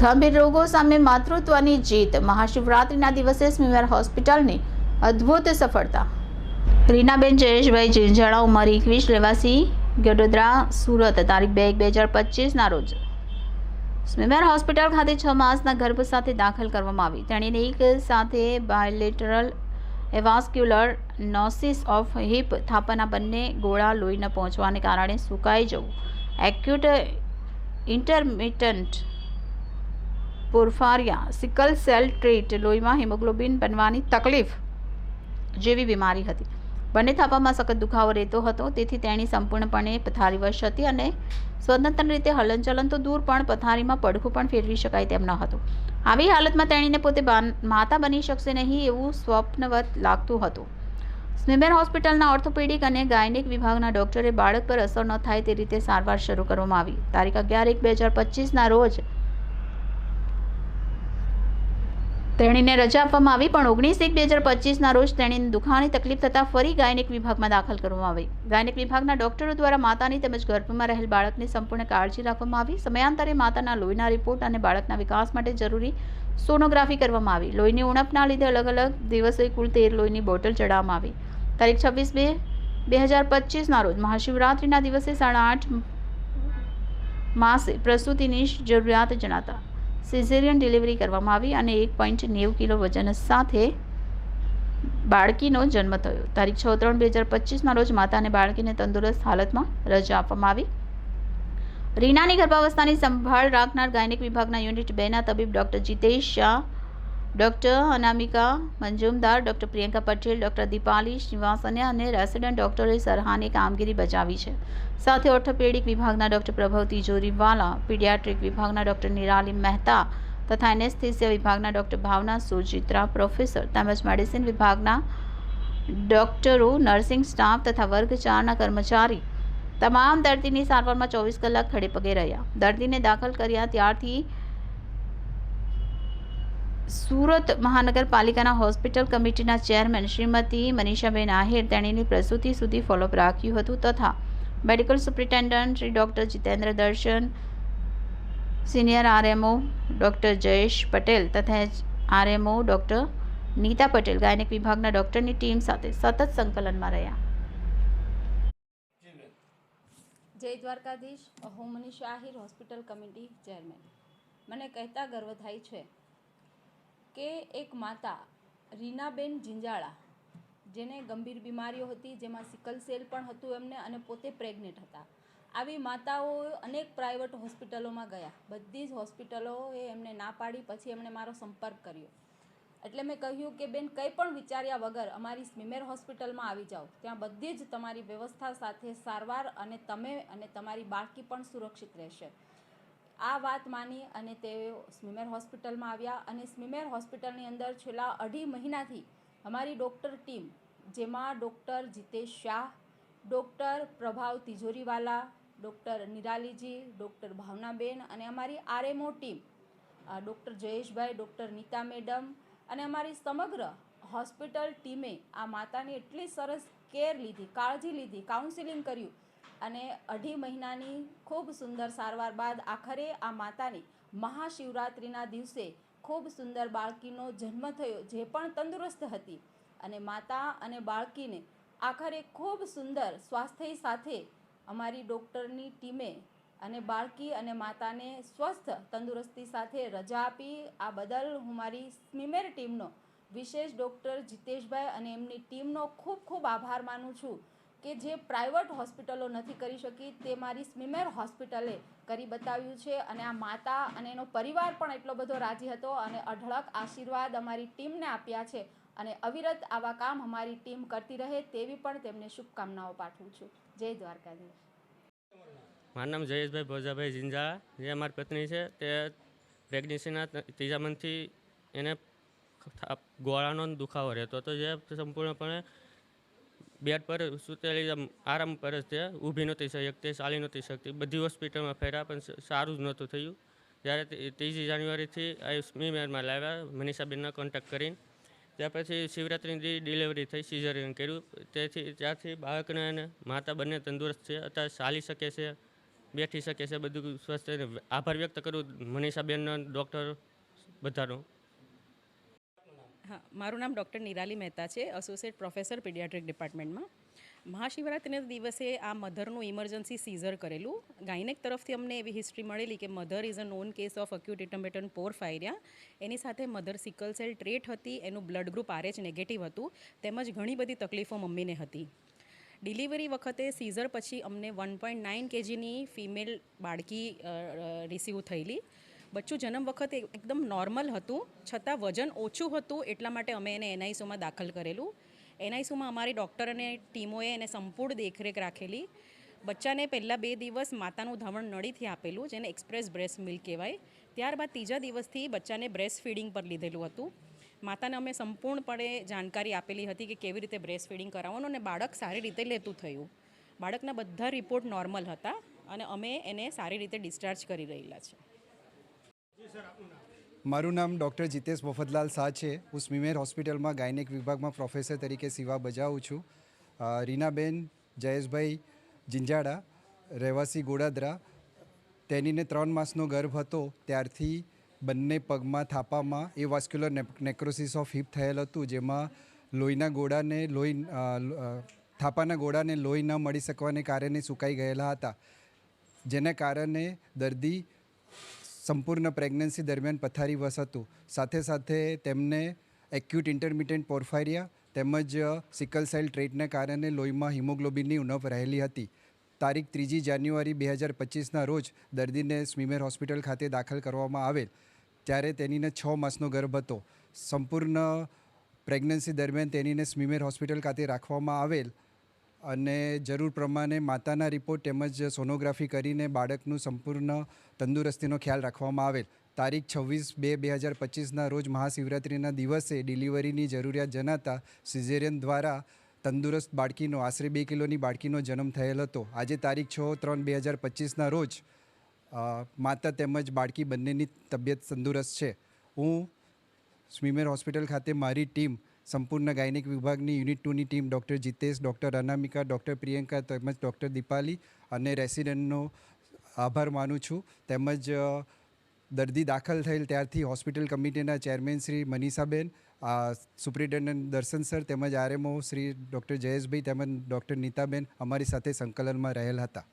ગંભીર રોગો સામે માતૃત્વની જીત. મહાશિવરાત્રિના દિવસે સ્મીમેર હોસ્પિટલની અદ્ભુત સફળતા. રીનાબેન જયેશભાઈ જીંજાળા, ઉંમર 21, રહેવાસી ગડોદરા, સુરત, તારીખ 2/1/2025ના રોજ સ્મીમેર હોસ્પિટલ ખાતે 6 માસના ગર્ભ સાથે દાખલ કરવામાં આવી. તેણીને એક સાથે bilateral avascular necrosis of hip, થાપાના બંને ગોળા લોહી ન પહોંચવાને કારણે સુકાઈ જવું, acute intermittent porphyria, sickle cell trait, લોહીમાં હિમોગ્લોબિન બનવાની તકલીફ જેવી બીમારી હતી. બંને થાપામાં સખત દુખાવો રહેતો હતો, તેથી તેણી સંપૂર્ણપણે પથારીવશ હતી અને સ્વતંત્ર રીતે હલનચલન તો દૂર, પણ પથારીમાં પડખું પણ ફેરવી શકાય તેમ ન હતું. આવી હાલતમાં તેણીને પોતે માતા બની શકશે નહીં એવું સ્વપ્નવત લાગતું હતું. સ્મીમેર હોસ્પિટલના ઓર્થોપેડિક અને ગાયનેક વિભાગના ડોક્ટરે બાળક પર અસર ન થાય તે રીતે સારવાર શરૂ કરવામાં આવી. તારીખ 11/1/2025ના રોજ તેણીને રજા આપવામાં આવી, પણ 19/1/2025ના રોજ તેણીને દુખાવાની તકલીફ થતાં ફરી ગાયનેક વિભાગમાં દાખલ કરવામાં આવી. ગાયનેક વિભાગના ડોક્ટરો દ્વારા માતાની તેમજ ગર્ભમાં રહેલ બાળકની સંપૂર્ણ કાળજી રાખવામાં આવી. સમયાંતરે માતાના લોહીના રિપોર્ટ અને બાળકના વિકાસ માટે જરૂરી સોનોગ્રાફી કરવામાં આવી. લોહીની ઉણપના લીધે અલગ અલગ દિવસે કુલ 13 લોહીની બોટલ ચડાવવામાં આવી. તારીખ 26/2/2025ના રોજ મહાશિવરાત્રિના દિવસે 8.5 માસે પ્રસૂતિની જરૂરિયાત જણાતા સિઝેરિયન ડિલિવરી કરવામાં આવી અને 1.90 કિલો વજન સાથે બાળકીનો જન્મ થયો. તારીખ 6/3/2025ના રોજ માતા અને બાળકીને તંદુરસ્ત હાલતમાં રજા આપવામાં આવી. રીનાની ગર્ભાવસ્થાની સંભાળ રાખનાર ગાયનેક વિભાગના યુનિટ 2ના તબીબ ડોક્ટર જીતેશ શાહ, ડોક્ટર અનામિકા મંજુમદાર, ડોક્ટર પ્રિયંકા પટેલ, ડોક્ટર દીપાલી શ્રીવાસને અને રેસિડેન્ટ ડોક્ટરે સરાહનીય કામગીરી બજાવી છે. સાથે ઓર્થોપેડિક વિભાગના ડોક્ટર પ્રભવ તિજોરીવાલા, પીડિયાટ્રિક વિભાગના ડોક્ટર નિરાલી મહેતા તથા એનેસ્થેસિયા વિભાગના ડોક્ટર ભાવના સુચિત્રા, પ્રોફેસર તેમજ મેડિસિન વિભાગના ડોક્ટરો, નર્સિંગ સ્ટાફ તથા વર્ગ 4ના કર્મચારી તમામ દર્દીની સારવારમાં 24 કલાક ખડે પગે રહ્યા. દર્દીને દાખલ કર્યા ત્યારથી સુરત મહાનગરપાલિકાના હોસ્પિટલ કમિટીના ચેરમેન શ્રીમતી મનીષાબેન આહિર તેણીની પ્રસૂતિ સુધી ફોલોઅપ રાખ્યું હતું તથા medical superintendent Shri doctor Jitendra Darshan, senior RMO doctor Jayesh Patel તથા RMO doctor Nita Patel gynaec વિભાગના ડોક્ટરની ટીમ સાથે સતત સંકલનમાં રહ્યા. જય દ્વારકાધીશ. હું Manisha Ahir, hospital committee chairman. મને કહેતા ગર્વ થાય છે કે એક માતા રીનાબેન જીંજાળા, જેને ગંભીર બીમારીઓ હતી, જેમાં સિકલ સેલ પણ હતું એમને, અને પોતે પ્રેગ્નેન્ટ હતા. આવી માતાઓ અનેક પ્રાઇવેટ હોસ્પિટલોમાં ગયા, બધી જ હોસ્પિટલોએ એમને ના પાડી. પછી એમણે મારો સંપર્ક કર્યો, એટલે મેં કહ્યું કે બેન, કંઈ પણ વિચાર્યા વગર અમારી સ્મીમેર હોસ્પિટલમાં આવી જાઓ. ત્યાં બધી જ તમારી વ્યવસ્થા સાથે સારવાર, અને તમે અને તમારી બાળકી પણ સુરક્ષિત રહેશે. આ વાત માની અને તેઓ સ્મીમેર હોસ્પિટલમાં આવ્યા. અને સ્મીમેર હોસ્પિટલની અંદર છેલ્લા 2.5 મહિનાથી અમારી ડૉક્ટર ટીમ, જેમાં ડૉક્ટર જીતેશ શાહ, ડૉક્ટર પ્રભાવ તિજોરીવાલા, ડૉક્ટર નિરાલીજી, ડૉક્ટર ભાવનાબેન અને અમારી RMO team doctor Jayeshbhai, doctor Nita madam અને અમારી સમગ્ર હોસ્પિટલ ટીમે આ માતાની એટલી સરસ કેર લીધી, કાળજી લીધી, કાઉન્સિલિંગ કર્યું અને 2.5 મહિનાની ખૂબ સુંદર સારવાર બાદ આખરે આ માતાની મહાશિવરાત્રિના દિવસે ખૂબ સુંદર બાળકીનો જન્મ થયો, જે પણ તંદુરસ્ત હતી. અને માતા અને બાળકીને આખરે ખૂબ સુંદર સ્વાસ્થ્ય સાથે અમારી ડૉક્ટરની ટીમે અને બાળકી અને માતાને સ્વસ્થ તંદુરસ્તી સાથે રજા આપી. આ બદલ હું મારી સ્મીમેર ટીમનો, વિશેષ ડૉક્ટર જીતેશભાઈ અને એમની ટીમનો ખૂબ ખૂબ આભાર માનું છું કે જે પ્રાઇવેટ હોસ્પિટલો નથી કરી શકી તે મારી સ્મીમેર હોસ્પિટલે કરી બતાવ્યું છે. અને આ માતા અને એનો પરિવાર પણ એટલો બધો રાજી હતો અને અઢળક આશીર્વાદ અમારી ટીમને આપ્યા છે. અને અવિરત આવા કામ અમારી ટીમ કરતી રહે તેવી પણ તેમને શુભકામનાઓ પાઠવું છું. જય દ્વારકાધીશ. મારું નામ જયેશભાઈ ભોજાભાઈ જીંજાળા. જે અમારી પત્ની છે તે પ્રેગ્નન્સીના 3જા મંથથી એને ગોળાનો દુખાવો રહેતો હતો, જે સંપૂર્ણપણે બેડ પર સૂતેલી આરામ પર જ તે ઊભી નહોતી શકતી, ચાલી નહોતી શકતી. બધી હોસ્પિટલમાં ફર્યા પણ સારું જ નહોતું થયું. જ્યારે 3જી જાન્યુઆરીથી આ સ્મીમેરમાં લાવ્યા મનીષાબેનના કોન્ટેક્ટ કરીને. ત્યાર પછી શિવરાત્રિની ડિલિવરી થઈ, સિઝેરિયન કર્યું. ત્યારથી બાળકને અને માતા બંને તંદુરસ્ત છે, અત્યારે ચાલી શકે છે, બેઠી શકે છે, બધું સ્વસ્થ રહે. આભાર વ્યક્ત કરું મનીષાબેનનો, ડૉક્ટર બધાનો. હા, મારું નામ ડૉક્ટર નિરાલી મહેતા છે, એસોસિએટ પ્રોફેસર પીડિયાટ્રિક ડિપાર્ટમેન્ટમાં. મહાશિવરાત્રિના દિવસે આ મધરનું ઇમરજન્સી સીઝર કરેલું. ગાયનેક તરફથી અમને એવી હિસ્ટ્રી મળેલી કે mother is a known case of acute intermittent porphyria. એની સાથે મધર સિકલ સેલ ટ્રેટ હતી, એનું બ્લડ ગ્રુપ RH નેગેટિવ હતું, તેમજ ઘણી બધી તકલીફો મમ્મીને હતી. ડિલિવરી વખતે સીઝર પછી અમને 1.9 kgની ફિમેલ બાળકી રિસીવ થયેલી. બચ્ચું જન્મ વખતે એકદમ નોર્મલ હતું, છતાં વજન ઓછું હતું, એટલા માટે અમે એને NICUમાં દાખલ કરેલું. NICUમાં અમારી ડૉક્ટર અને ટીમોએ એને સંપૂર્ણ દેખરેખ રાખેલી. બચ્ચાને પહેલાં 2 દિવસ માતાનું ધાવણ નળીથી આપેલું, જેને એક્સપ્રેસ બ્રેસ્ટ મિલ્ક કહેવાય. ત્યારબાદ ત્રીજા દિવસથી બચ્ચાને બ્રેસ્ટ ફીડિંગ પર લીધેલું હતું. માતાને અમે સંપૂર્ણપણે જાણકારી આપેલી હતી કે કેવી રીતે બ્રેસ્ટ ફીડિંગ કરાવવાનું, અને બાળક સારી રીતે લેતું થયું. બાળકના બધા રિપોર્ટ નોર્મલ હતા અને અમે એને સારી રીતે ડિસ્ચાર્જ કરી રહેલા છે. મારું નામ ડૉક્ટર જીતેશ મફતલાલ શાહ છે. હું સ્મીમેર હોસ્પિટલમાં ગાયનેક વિભાગમાં પ્રોફેસર તરીકે સેવા બજાવું છું. રીનાબેન જયેશભાઈ જિંજાડા, રહેવાસી ગોડાદરા, તેનીને 3 માસનો ગર્ભ હતો ત્યારથી બંને પગમાં થાપામાં એવાસ્ક્યુલર નેક્રોસિસ ઓફ હિપ થયેલ હતું, જેમાં લોહીના ગોળાને થાપાના ગોળાને લોહી ન મળી શકવાને કારણે સુકાઈ ગયેલા હતા, જેને કારણે દર્દી સંપૂર્ણ પ્રેગ્નન્સી દરમિયાન પથારીવશ હતું. સાથે સાથે તેમને એક્યુટ ઇન્ટરમિટન્ટ પોરફાયરિયા તેમજ સિકલ સેલ ટ્રેટને કારણે લોહીમાં હિમોગ્લોબિનની ઉણપ રહેલી હતી. તારીખ 3 જાન્યુઆરી 2025ના રોજ દર્દીને સ્મીમેર હોસ્પિટલ ખાતે દાખલ કરવામાં આવેલ, ત્યારે તેનીને 6 માસનો ગર્ભ હતો. સંપૂર્ણ પ્રેગ્નન્સી દરમિયાન તેનીને સ્મીમેર હોસ્પિટલ ખાતે રાખવામાં આવેલ અને જરૂર પ્રમાણે માતાના રિપોર્ટ તેમજ સોનોગ્રાફી કરીને બાળકનું સંપૂર્ણ તંદુરસ્તીનો ખ્યાલ રાખવામાં આવેલ. તારીખ 26/2/2025ના રોજ મહાશિવરાત્રિના દિવસે ડિલિવરીની જરૂરિયાત જણાતા સિઝેરિયન દ્વારા તંદુરસ્ત બાળકીનો આશરે 2 કિલોની બાળકીનો જન્મ થયેલ હતો. આજે તારીખ 6/3/2025ના રોજ માતા તેમજ બાળકી બંનેની તબિયત તંદુરસ્ત છે. હું સ્મીમેર હોસ્પિટલ ખાતે મારી ટીમ, સંપૂર્ણ ગાયનિક વિભાગની યુનિટ 2ની team, doctor Jitesh, doctor Anamika, doctor Priyanka તેમજ ડૉક્ટર દીપાલી અને રેસિડેન્ટનો આભાર માનું છું. તેમજ દર્દી દાખલ થયેલ ત્યારથી હોસ્પિટલ કમિટીના ચેરમેન શ્રી મનીષાબેન, સુપ્રિન્ટેન્ડન્ટ દર્શન સર તેમજ RMO શ્રી ડૉક્ટર જયેશભાઈ તેમજ ડૉક્ટર નીતાબેન અમારી સાથે સંકલનમાં રહેલ હતા.